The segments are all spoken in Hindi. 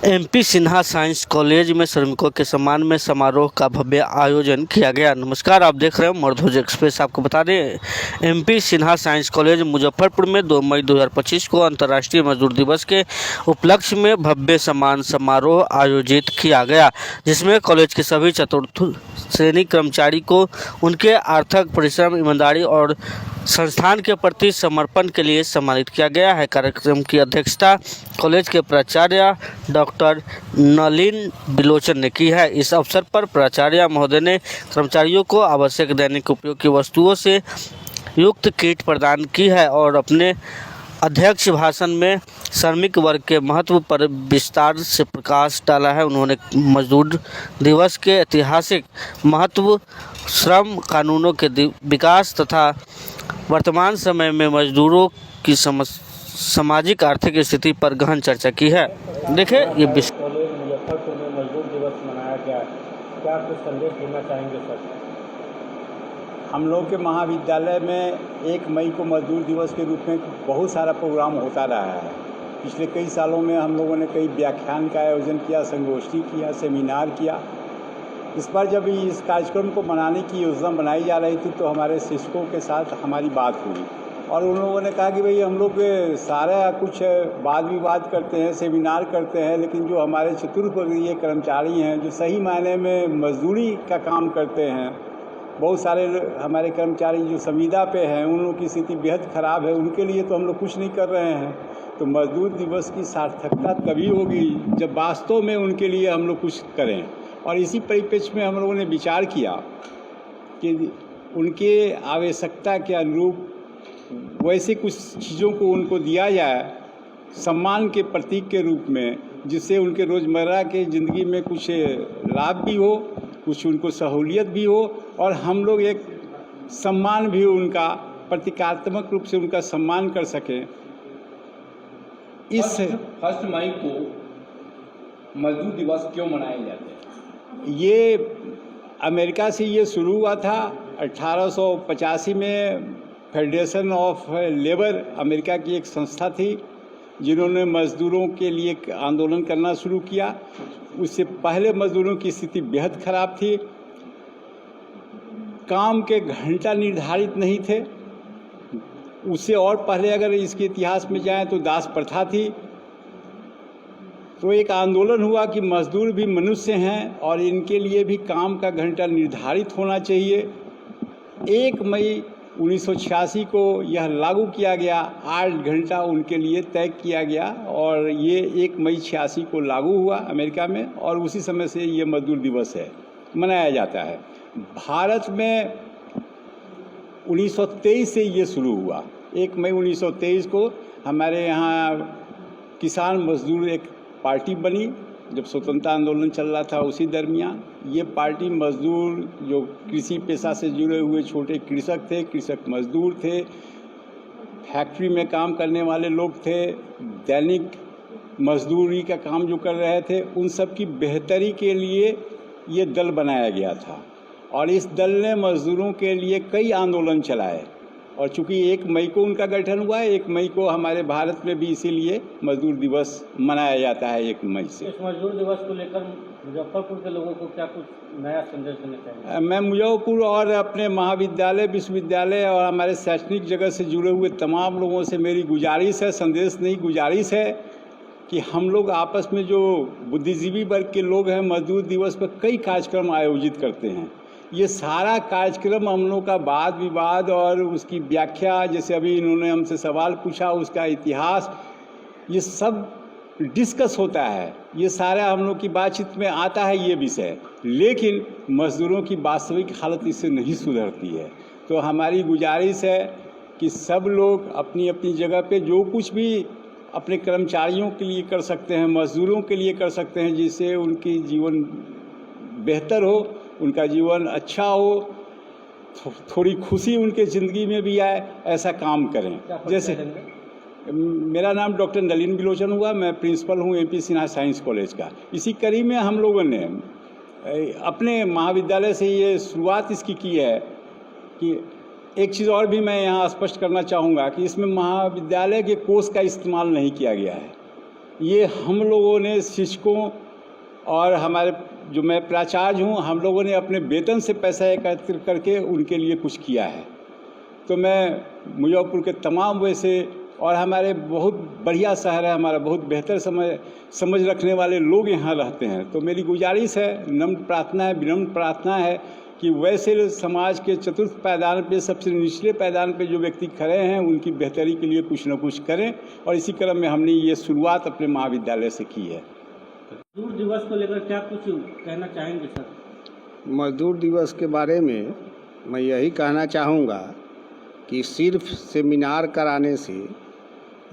एमपी सिन्हा साइंस कॉलेज में श्रमिकों के सम्मान में समारोह का भव्य आयोजन किया गया। नमस्कार, आप देख रहे हैं मर्दभोज एक्सप्रेस। आपको बता दें, MP Sinha science college Muzaffarpur में 2 मई 2025 को अंतर्राष्ट्रीय मजदूर दिवस के उपलक्ष्य में भव्य सम्मान समारोह आयोजित किया गया, जिसमें कॉलेज के सभी चतुर्थ श्रेणी कर्मचारी को उनके अथक परिश्रम, ईमानदारी और संस्थान के प्रति समर्पण के लिए सम्मानित किया गया है। कार्यक्रम की अध्यक्षता कॉलेज के प्राचार्य डॉक्टर नलिन बिलोचन ने की है। इस अवसर पर प्राचार्य महोदय ने कर्मचारियों को आवश्यक दैनिक उपयोग की वस्तुओं से युक्त किट प्रदान की है और अपने अध्यक्ष भाषण में श्रमिक वर्ग के महत्व पर विस्तार से प्रकाश डाला है। उन्होंने मजदूर दिवस के ऐतिहासिक महत्व, श्रम कानूनों के विकास तथा वर्तमान समय में मजदूरों की सामाजिक आर्थिक स्थिति पर गहन चर्चा की है। देखिए, ये कॉलेज मुजफ्फरपुर में मजदूर दिवस मनाया गया, क्या कुछ संदेश देना चाहेंगे सर? हम लोग के महाविद्यालय में 1 मई को मजदूर दिवस के रूप में बहुत सारा प्रोग्राम होता रहा है। पिछले कई सालों में हम लोगों ने कई व्याख्यान का आयोजन किया, संगोष्ठी किया, सेमिनार किया। इस बार जब इस कार्यक्रम को मनाने की योजना बनाई जा रही थी तो हमारे शिक्षकों के साथ हमारी बात हुई और उन लोगों ने कहा कि भाई हम लोग सारा कुछ वाद विवाद करते हैं, सेमिनार करते हैं, लेकिन जो हमारे चतुर्थवर्गीय कर्मचारी हैं, जो सही मायने में मजदूरी का काम करते हैं, बहुत सारे हमारे कर्मचारी जो संविदा पे हैं, उन लोगों की स्थिति बेहद ख़राब है। उनके लिए तो हम लोग कुछ नहीं कर रहे हैं। तो मजदूर दिवस की सार्थकता तभी होगी जब वास्तव में उनके लिए हम लोग कुछ करें। और इसी परिप्रेक्ष्य में हम लोगों ने विचार किया कि उनके आवश्यकता के अनुरूप वैसे कुछ चीज़ों को उनको दिया जाए सम्मान के प्रतीक के रूप में, जिससे उनके रोज़मर्रा के ज़िंदगी में कुछ लाभ भी हो, कुछ उनको सहूलियत भी हो और हम लोग एक सम्मान भी उनका प्रतीकात्मक रूप से उनका सम्मान कर सकें। इस 1 मई को मजदूर दिवस क्यों मनाए जाते हैं? ये अमेरिका से ये शुरू हुआ था 1885 में। फेडरेशन ऑफ लेबर अमेरिका की एक संस्था थी जिन्होंने मज़दूरों के लिए आंदोलन करना शुरू किया। उससे पहले मज़दूरों की स्थिति बेहद ख़राब थी, काम के घंटा निर्धारित नहीं थे। उससे और पहले अगर इसके इतिहास में जाएं तो दास प्रथा थी। तो एक आंदोलन हुआ कि मज़दूर भी मनुष्य हैं और इनके लिए भी काम का घंटा निर्धारित होना चाहिए। 1 मई 1986 को यह लागू किया गया, 8 घंटा उनके लिए तय किया गया और ये 1 मई 86 को लागू हुआ अमेरिका में और उसी समय से ये मजदूर दिवस है मनाया जाता है। भारत में 1923 से ये शुरू हुआ। 1 मई 1923 को हमारे यहाँ किसान मजदूर एक पार्टी बनी। जब स्वतंत्रता आंदोलन चल रहा था उसी दरमियान ये पार्टी मजदूर जो कृषि पेशा से जुड़े हुए छोटे कृषक थे, कृषक मजदूर थे, फैक्ट्री में काम करने वाले लोग थे, दैनिक मजदूरी का काम जो कर रहे थे, उन सब की बेहतरी के लिए ये दल बनाया गया था और इस दल ने मजदूरों के लिए कई आंदोलन चलाए। और चूँकि 1 मई को उनका गठन हुआ है, 1 मई को हमारे भारत में भी इसीलिए मजदूर दिवस मनाया जाता है 1 मई से। इस मजदूर दिवस को लेकर मुजफ्फरपुर के लोगों को क्या कुछ नया संदेश देना चाहिए? मैं मुजफ्फरपुर और अपने महाविद्यालय, विश्वविद्यालय और हमारे शैक्षणिक जगत से जुड़े हुए तमाम लोगों से मेरी गुजारिश है, संदेश नहीं गुजारिश है कि हम लोग आपस में जो बुद्धिजीवी वर्ग के लोग हैं, मजदूर दिवस पर कई कार्यक्रम आयोजित करते हैं। ये सारा कार्यक्रम हम लोग का वाद विवाद और उसकी व्याख्या, जैसे अभी इन्होंने हमसे सवाल पूछा, उसका इतिहास, ये सब डिस्कस होता है। ये सारा हम लोग की बातचीत में आता है ये विषय, लेकिन मज़दूरों की वास्तविक हालत इससे नहीं सुधरती है। तो हमारी गुजारिश है कि सब लोग अपनी अपनी जगह पे जो कुछ भी अपने कर्मचारियों के लिए कर सकते हैं, मज़दूरों के लिए कर सकते हैं, जिससे उनकी जीवन बेहतर हो, उनका जीवन अच्छा हो, थोड़ी खुशी उनके ज़िंदगी में भी आए, ऐसा काम करें। जैसे मेरा नाम डॉक्टर नलिन बिलोचन हुआ, मैं प्रिंसिपल हूँ एमपी सिन्हा साइंस कॉलेज का। इसी कड़ी में हम लोगों ने अपने महाविद्यालय से ये शुरुआत इसकी की है कि एक चीज़ और भी मैं यहाँ स्पष्ट करना चाहूँगा कि इसमें महाविद्यालय के कोर्स का इस्तेमाल नहीं किया गया है। ये हम लोगों ने शिक्षकों और हमारे जो मैं प्राचार्य हूँ, हम लोगों ने अपने वेतन से पैसा एकत्र करके उनके लिए कुछ किया है। तो मैं मुजफ्फरपुर के तमाम वैसे और हमारे बहुत बढ़िया शहर है हमारा, बहुत बेहतर समझ रखने वाले लोग यहाँ रहते हैं। तो मेरी गुजारिश है, विनम्र प्रार्थना है कि वैसे समाज के चतुर्थ पायदान पे, सबसे निचले पायदान पे जो व्यक्ति खड़े हैं, उनकी बेहतरी के लिए कुछ न कुछ करें। और इसी क्रम में हमने ये शुरुआत अपने महाविद्यालय से की है। मजदूर दिवस को लेकर क्या कुछ कहना चाहेंगे सर? मजदूर दिवस के बारे में मैं यही कहना चाहूँगा कि सिर्फ सेमिनार कराने से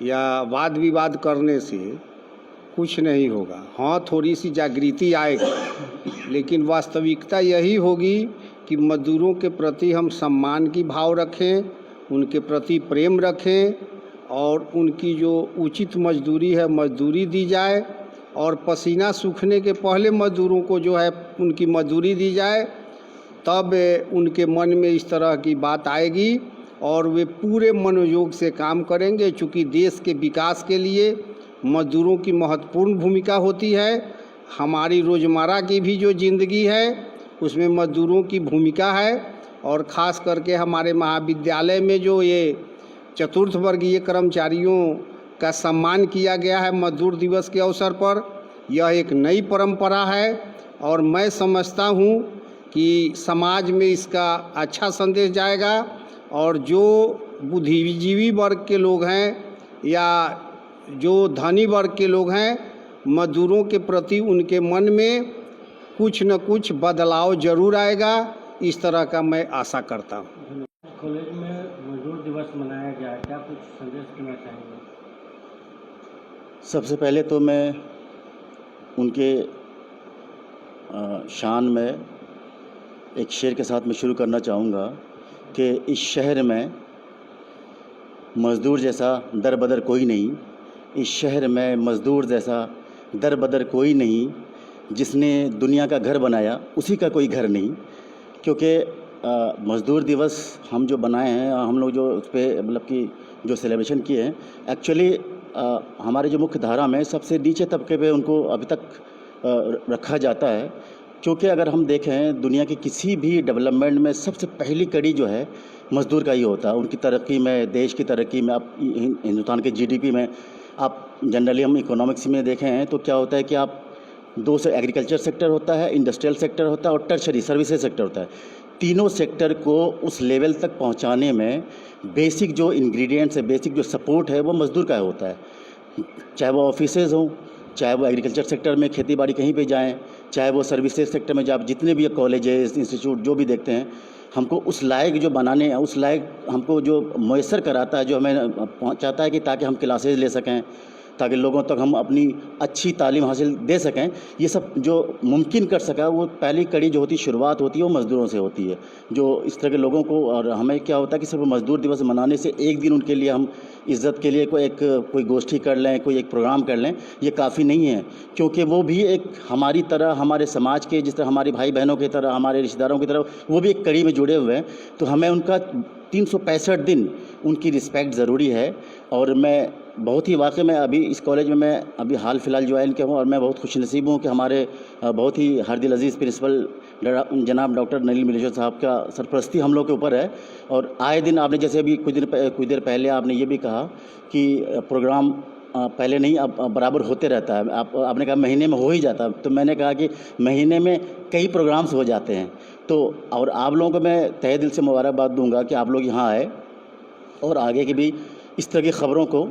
या वाद विवाद करने से कुछ नहीं होगा। हाँ, थोड़ी सी जागृति आएगी, लेकिन वास्तविकता यही होगी कि मजदूरों के प्रति हम सम्मान की भाव रखें, उनके प्रति प्रेम रखें और उनकी जो उचित मजदूरी है मजदूरी दी जाए और पसीना सूखने के पहले मजदूरों को जो है उनकी मजदूरी दी जाए। तब उनके मन में इस तरह की बात आएगी और वे पूरे मनोयोग से काम करेंगे। चूँकि देश के विकास के लिए मजदूरों की महत्वपूर्ण भूमिका होती है, हमारी रोज़मर्रा की भी जो ज़िंदगी है उसमें मजदूरों की भूमिका है। और ख़ास करके हमारे महाविद्यालय में जो ये चतुर्थ वर्गीय कर्मचारियों का सम्मान किया गया है मजदूर दिवस के अवसर पर, यह एक नई परंपरा है और मैं समझता हूँ कि समाज में इसका अच्छा संदेश जाएगा। और जो बुद्धिजीवी वर्ग के लोग हैं या जो धनी वर्ग के लोग हैं, मजदूरों के प्रति उनके मन में कुछ न कुछ बदलाव जरूर आएगा, इस तरह का मैं आशा करता हूँ। कॉलेज में मजदूर दिवस मनाया गया है, क्या कुछ संदेश देना चाहेंगे? सबसे पहले तो मैं उनके शान में एक शेर के साथ मैं शुरू करना चाहूँगा कि इस शहर में मज़दूर जैसा दर बदर कोई नहीं, इस शहर में मज़दूर जैसा दर बदर कोई नहीं, जिसने दुनिया का घर बनाया उसी का कोई घर नहीं। क्योंकि मज़दूर दिवस हम जो बनाए हैं, हम लोग जो उस पर मतलब कि जो सेलिब्रेशन किए हैं, एक्चुअली हमारे जो मुख्य धारा में सबसे नीचे तबके पे उनको अभी तक रखा जाता है। क्योंकि अगर हम देखें दुनिया की किसी भी डेवलपमेंट में सबसे पहली कड़ी जो है मज़दूर का ही होता है। उनकी तरक्की में, देश की तरक्की में, आप हिंदुस्तान के जीडीपी में, आप जनरली हम इकोनॉमिक्स में देखें तो क्या होता है कि आप दो से एग्रीकल्चर सेक्टर होता है, इंडस्ट्रियल सेक्टर होता है और टर्शरी सर्विसेज सेक्टर होता है। तीनों सेक्टर को उस लेवल तक पहुंचाने में बेसिक जो इंग्रेडिएंट्स है, बेसिक जो सपोर्ट है वो मज़दूर का होता है। चाहे वो ऑफिसेज़ हों, चाहे वो एग्रीकल्चर सेक्टर में खेती बाड़ी कहीं पे जाएं, चाहे वो सर्विसेज सेक्टर में जब जितने भी कॉलेजेस इंस्टीट्यूट जो भी देखते हैं, हमको उस लायक जो बनाने हैं, उस लायक हमको जो मैसर कराता है, जो हमें पहुंचाता है कि ताकि हम क्लासेज ले सकें, ताकि लोगों तक हम अपनी अच्छी तालीम हासिल दे सकें। ये सब जो मुमकिन कर सका, वो पहली कड़ी जो होती शुरुआत होती है वो मज़दूरों से होती है। जो इस तरह के लोगों को, और हमें क्या होता है कि सिर्फ मज़दूर दिवस मनाने से एक दिन उनके लिए हम इज़्ज़त के लिए कोई गोष्ठी कर लें, कोई एक प्रोग्राम कर लें, ये काफ़ी नहीं है। क्योंकि वो भी एक हमारी तरह, हमारे समाज के जिस तरह हमारी भाई बहनों की तरह, हमारे रिश्तेदारों की तरह वो भी एक कड़ी में जुड़े हुए हैं। तो हमें उनका 365 दिन उनकी रिस्पेक्ट ज़रूरी है। और मैं बहुत ही वाकई में अभी इस कॉलेज में मैं अभी हाल फिलहाल ज्वाइन किया हूँ और मैं बहुत खुशनसीब हूँ कि हमारे बहुत ही हरदिल अजीज़ प्रिंसिपल जनाब डॉक्टर नलील मिलेश्वर साहब का सरपरस्ती हम लोग के ऊपर है। और आए दिन आपने जैसे अभी कुछ देर पहले आपने ये भी कहा कि प्रोग्राम पहले नहीं अब बराबर होते रहता है। आपने कहा महीने में हो ही जाता है, तो मैंने कहा कि महीने में कई प्रोग्राम्स हो जाते हैं। तो और आप लोगों को मैं तहे दिल से मुबारकबाद दूंगा कि आप लोग यहाँ आए और आगे की भी इस तरह की ख़बरों को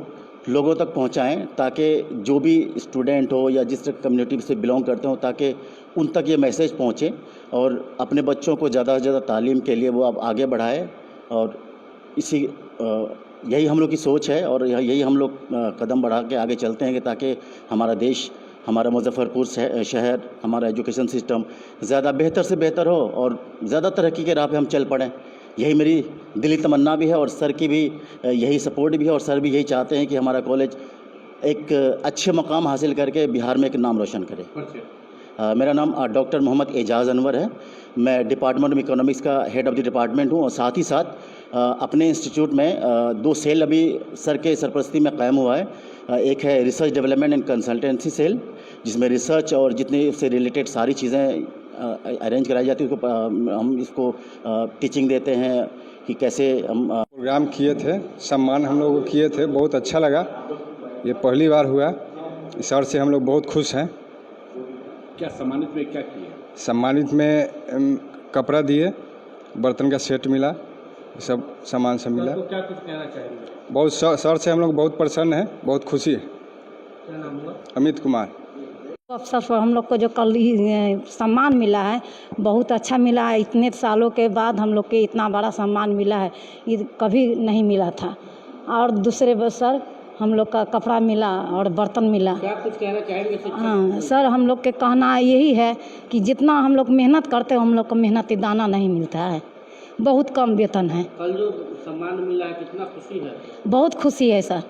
लोगों तक पहुँचाएँ, ताकि जो भी स्टूडेंट हो या जिस कम्युनिटी से बिलोंग करते हो, ताकि उन तक ये मैसेज पहुँचे और अपने बच्चों को ज़्यादा से ज़्यादा तालीम के लिए वो अब आगे बढ़ाए। और इसी यही हम लोग की सोच है और यही हम लोग कदम बढ़ा के आगे चलते हैं कि ताकि हमारा देश, हमारा मुजफ्फरपुर शहर, हमारा एजुकेशन सिस्टम ज़्यादा बेहतर से बेहतर हो और ज़्यादा तरक्की के राह पे हम चल पड़ें। यही मेरी दिली तमन्ना भी है और सर की भी यही सपोर्ट भी है। और सर भी यही चाहते हैं कि हमारा कॉलेज एक अच्छे मकाम हासिल करके बिहार में एक नाम रोशन करे। मेरा नाम डॉक्टर मोहम्मद एजाज़ अनवर है। मैं डिपार्टमेंट ऑफ इकोनॉमिक्स का हेड ऑफ द डिपार्टमेंट हूँ और साथ ही साथ अपने इंस्टीट्यूट में 2 सेल अभी सर के सरपरस्ती में कायम हुआ है। एक है research development and consultancy cell, जिसमें रिसर्च और जितने उससे रिलेटेड सारी चीज़ें अरेंज कराई जाती है। हम इसको टीचिंग देते हैं कि कैसे हम प्रोग्राम किए थे, सम्मान हम लोग किए थे, बहुत अच्छा लगा। ये पहली बार हुआ। सर से हम लोग बहुत खुश हैं। क्या सम्मानित में क्या किए? सम्मानित में कपड़ा दिए, बर्तन का सेट मिला, सब सामान सब मिला। तो क्या कुछ कहना चाहेंगे? बहुत सर से हम लोग बहुत प्रसन्न हैं, बहुत खुशी है। क्या नाम हुआ? अमित कुमार। अवसर पर हम लोग को जो कल ही सम्मान मिला है, बहुत अच्छा मिला है। इतने सालों के बाद हम लोग के इतना बड़ा सम्मान मिला है, ये कभी नहीं मिला था। और दूसरे सर हम लोग का कपड़ा मिला और बर्तन मिला। क्या कुछ कहना चाहेंगे? हाँ सर, हम लोग के कहना यही है कि जितना हम लोग मेहनत करते हैं, हम लोग को मेहनती दाना नहीं मिलता है, बहुत कम वेतन है। कल जो सम्मान मिला है कितना खुशी है? बहुत खुशी है सर,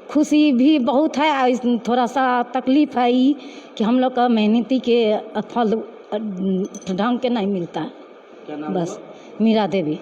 खुशी भी बहुत है और थोड़ा सा तकलीफ़ है ये कि हम लोग का मेहनती के फल ढंग के नहीं मिलता है। क्या नाम बस हुआ? मीरा देवी।